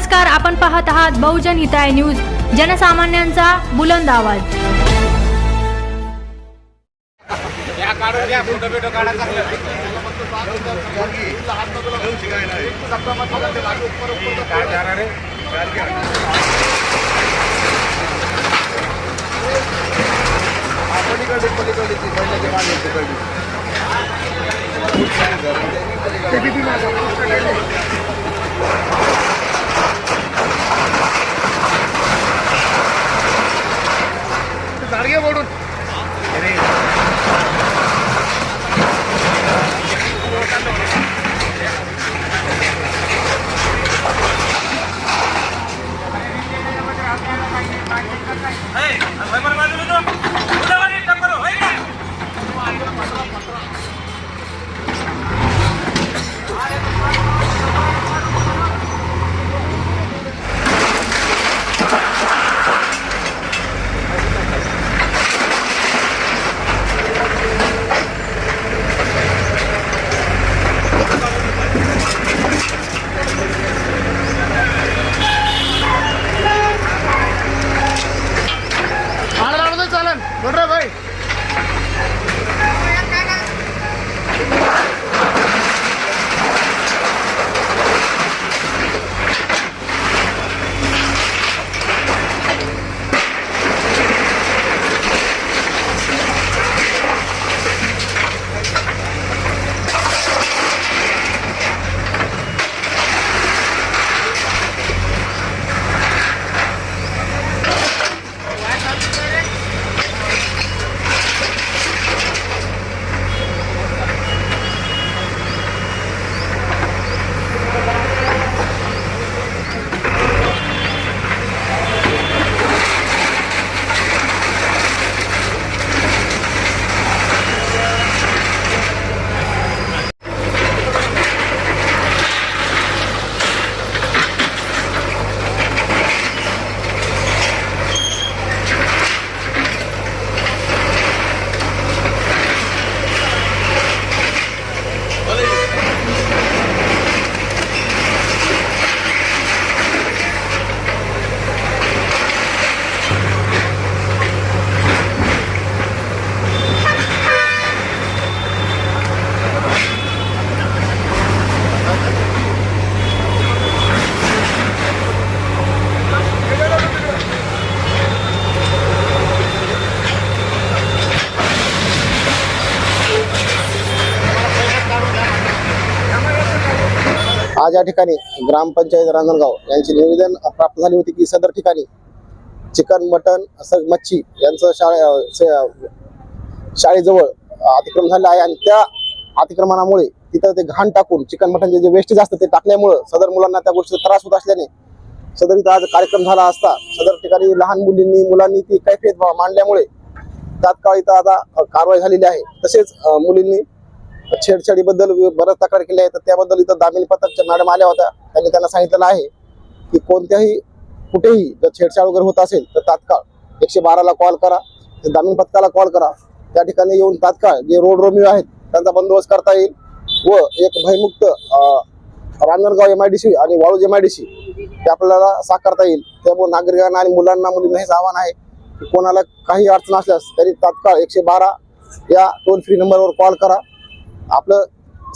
नमस्कार, आपण पाहत आहात बहुजन हिताय न्यूज, जनसामान्यांचा बुलंद आवाज। आज या ठिकाणी ग्रामपंचायत रांजणगाव यांची निवेदन प्राप्त झाली होती की सदर ठिकाणी चिकन मटन असं मच्छी यांचं शाळेजवळ अतिक्रमण झालं आहे आणि त्या अतिक्रमणामुळे तिथं ते घाण टाकून चिकन मटनचे जे वेस्टेज असतं ते टाकल्यामुळं सदर मुलांना त्या गोष्टीचा त्रास होत असल्याने सदर इथं आज कार्यक्रम झाला असता सदर ठिकाणी लहान मुलांनी ती कैफियत मांडल्यामुळे तात्काळ इथं आता कारवाई झालेली आहे। तसेच मुलींनी छेडछाडीबद्दल बऱ्याच तक्रार केल्या आहेत, तर त्याबद्दल इथं दामिनी पथकच्या मॅडम आल्या होत्या। त्यांनी त्यांना सांगितलेलं आहे की कोणत्याही कुठेही जर छेडछाड वगैरे होत असेल तर तात्काळ 112ला कॉल करा, दामिनी पथकाला कॉल करा, त्या ठिकाणी येऊन तात्काळ जे रोड रोमिओ आहेत त्यांचा बंदोबस्त करता येईल व एक भयमुक्त रांजणगाव MIDC आणि वाळूज MIDC ते आपल्याला साकारता येईल। त्यामुळे नागरिकांना आणि मुलींना हेच आव्हान आहे की कोणाला काही अडचण असल्यास तरी तात्काळ 112 या टोल फ्री नंबरवर कॉल करा, आपलं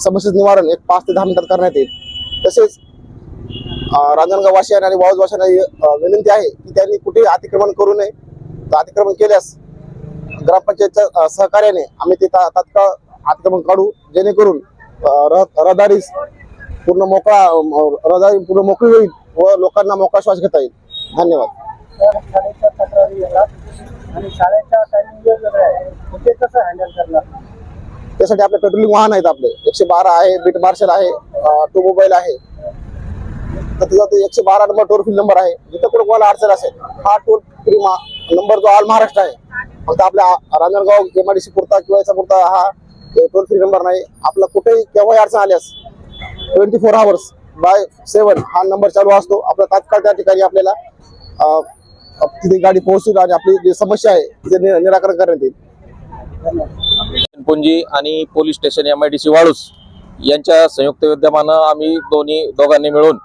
समस्येचं निवारण 5 ते 10 मिनिटात करण्यात येईल। तसेच रांजणगाव वासियांना आणि वाळूज वासियांना विनंती आहे की त्यांनी कुठेही अतिक्रमण करू नये। अतिक्रमण केल्यास ग्रामपंचायतच्या सहकार्याने आम्ही ते तात्काळ अतिक्रमण काढू, जेणेकरून रहदारी पूर्ण मोकळी होईल व लोकांना मोकळा श्वास घेता येईल। धन्यवाद। त्यासाठी आपले पेट्रोलिंग वाहन आहेत, आपले 112 आहे, बीट मार्शल आहे, टू मोबाईल आहे, तर तिथं 112 नंबर टोल फ्री नंबर आहे। जिथं कुठे कोणाला अडचण असेल हा टोल फ्री नंबर जो ऑल महाराष्ट्र आहे, फक्त आपल्या रांजणगाव MIDC पुरता किंवा याचा पुरता हा टोल फ्री नंबर नाही। आपला कुठेही केव्हाही अडचण आल्यास 24 hours बाय 7 हा नंबर चालू असतो। आपला तात्काळ त्या ठिकाणी आपल्याला तिथे गाडी पोहोचून आणि आपली जी समस्या आहे तिथे निराकरण करण्यात येईल। पुंजी आणि पोलीस स्टेशन MIDC वाळूज यांच्या संयुक्त विद्यमानं आम्ही दोघांनी मिळून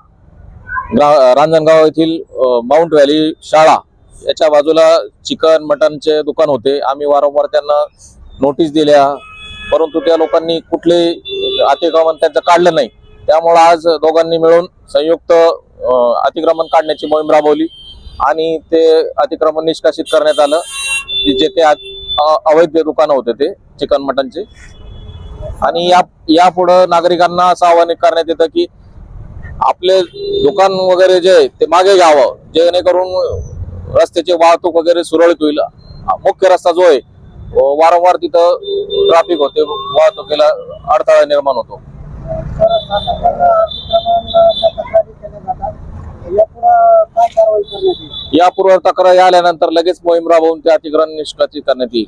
रांजणगाव येथील माउंट व्हॅली शाळा याच्या बाजूला चिकन मटनचे दुकान होते. आम्ही वारंवार त्यांना नोटीस दिल्या, परंतु त्या लोकांनी कुठले अतिक्रमण त्यांचं काढलं नाही. त्यामुळे आज दोघांनी मिळून संयुक्त अतिक्रमण काढण्याची मोहीम राबवली आणि ते अतिक्रमण निष्कासित करण्यात आलं. जे ते अवैध दुकानं होते ते चिकन मटनचे. आणि यापुढे नागरिकांना असं आवाहन करण्यात येतं की आपले दुकान वगैरे जे ते मागे घ्यावं, जेणेकरून रस्त्याची वाहतूक वगैरे सुरळीत होईल. मुख्य रस्ता जो आहे वारंवार तिथं ट्रॅफिक होते, वाहतुकीला अडथळा निर्माण होतो. यापूर्वी तक्रारी आल्यानंतर लगेच मोहीम राबवून ते अतिक्रमण निष्कासित करण्यात येईल.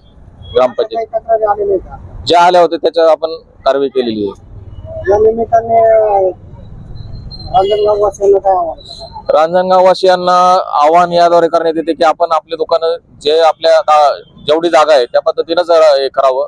ग्रामपंचायत ज्या आल्या होत्या त्याच्यावर आपण कारवाई केलेली आहे. रांजणगाव वासियांना आवाहन याद्वारे करण्यात येते की आपण आपले दुकान जे आपल्या जेवढी जागा आहे त्या पद्धतीनेच हे करावं.